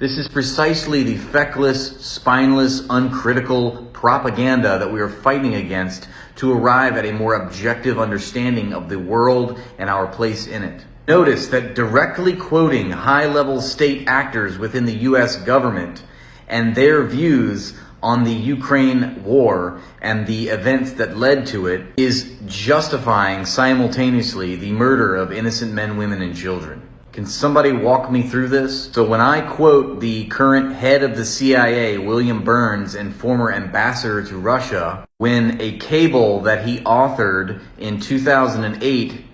This is precisely the feckless, spineless, uncritical propaganda that we are fighting against to arrive at a more objective understanding of the world and our place in it. Notice that directly quoting high-level state actors within the U.S. government and their views on the Ukraine war and the events that led to it is justifying simultaneously the murder of innocent men, women, and children. Can somebody walk me through this? So when I quote the current head of the CIA, William Burns, and former ambassador to Russia, when a cable that he authored in 2008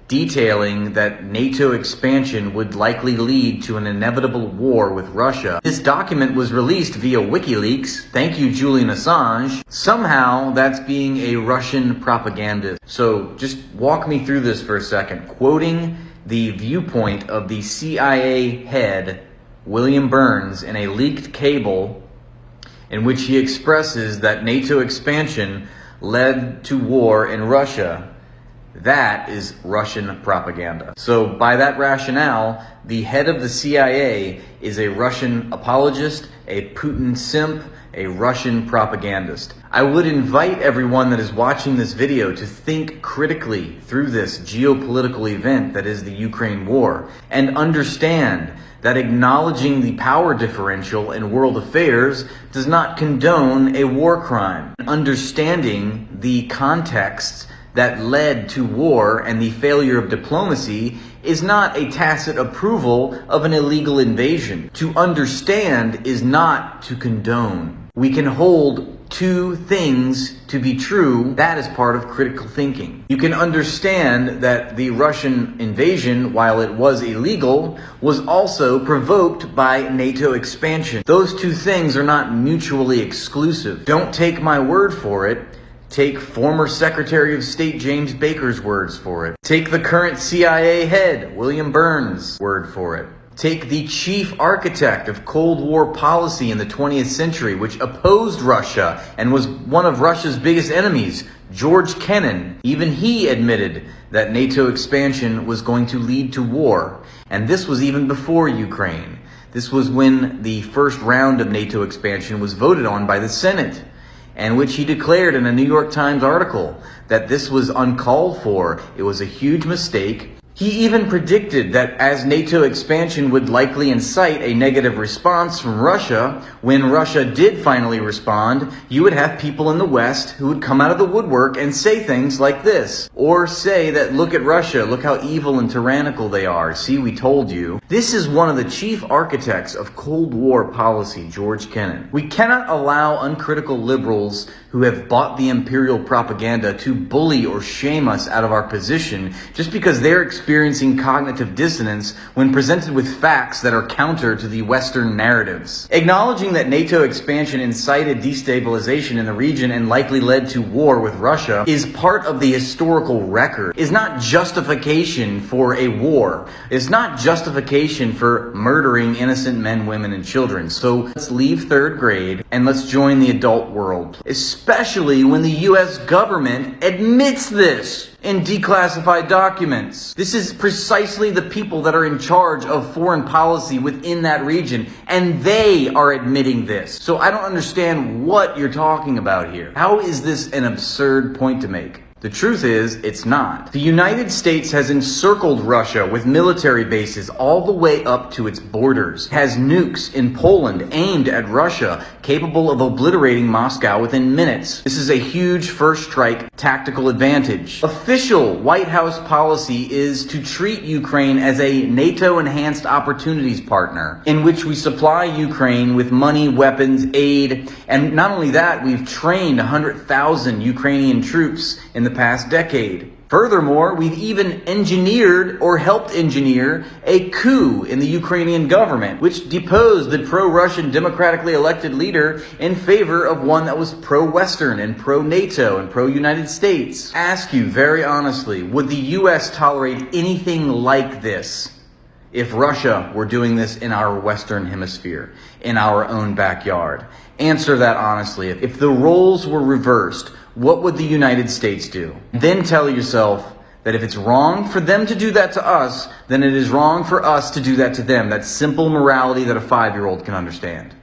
detailing that NATO expansion would likely lead to an inevitable war with Russia. This document was released via WikiLeaks. Thank you, Julian Assange. Somehow that's being a Russian propagandist. So just walk me through this for a second. Quoting the viewpoint of the CIA head, William Burns, in a leaked cable in which he expresses that NATO expansion led to war in Russia. That is Russian propaganda. So by that rationale, the head of the CIA is a Russian apologist, a Putin simp, a Russian propagandist. I would invite everyone that is watching this video to think critically through this geopolitical event that is the Ukraine war and understand that acknowledging the power differential in world affairs does not condone a war crime. Understanding the context that led to war and the failure of diplomacy is not a tacit approval of an illegal invasion. To understand is not to condone. We can hold two things to be true. That is part of critical thinking. You can understand that the Russian invasion, while it was illegal, was also provoked by NATO expansion. Those two things are not mutually exclusive. Don't take my word for it. Take former Secretary of State James Baker's words for it. Take the current CIA head, William Burns' word for it. Take the chief architect of Cold War policy in the 20th century, which opposed Russia and was one of Russia's biggest enemies, George Kennan. Even he admitted that NATO expansion was going to lead to war. And this was even before Ukraine. This was when the first round of NATO expansion was voted on by the Senate, and which he declared in a New York Times article that this was uncalled for. It was a huge mistake. He even predicted that as NATO expansion would likely incite a negative response from Russia, when Russia did finally respond, you would have people in the West who would come out of the woodwork and say things like this. Or say that, look at Russia, look how evil and tyrannical they are. See, we told you. This is one of the chief architects of Cold War policy, George Kennan. We cannot allow uncritical liberals who have bought the imperial propaganda to bully or shame us out of our position just because they're experiencing cognitive dissonance when presented with facts that are counter to the Western narratives. Acknowledging that NATO expansion incited destabilization in the region and likely led to war with Russia is part of the historical record, is not justification for a war, is not justification for murdering innocent men, women, and children. So let's leave third grade and let's join the adult world, especially when the U.S. government admits this in declassified documents. This is precisely the people that are in charge of foreign policy within that region, and they are admitting this. So I don't understand what you're talking about here. How is this an absurd point to make? The truth is, it's not. The United States has encircled Russia with military bases all the way up to its borders, has nukes in Poland aimed at Russia, capable of obliterating Moscow within minutes. This is a huge first strike tactical advantage. Official White House policy is to treat Ukraine as a NATO-enhanced opportunities partner, in which we supply Ukraine with money, weapons, aid, and not only that, we've trained 100,000 Ukrainian troops in the past decade. Furthermore, we've even engineered or helped engineer a coup in the Ukrainian government, which deposed the pro-Russian democratically elected leader in favor of one that was pro-Western and pro-NATO and pro-United States. Ask you very honestly, would the U.S. tolerate anything like this if Russia were doing this in our Western hemisphere, in our own backyard? Answer that honestly. If the roles were reversed, what would the United States do? Then tell yourself That if it's wrong for them to do that to us, then it is wrong for us to do that to them. That's simple morality that a 5-year-old can understand.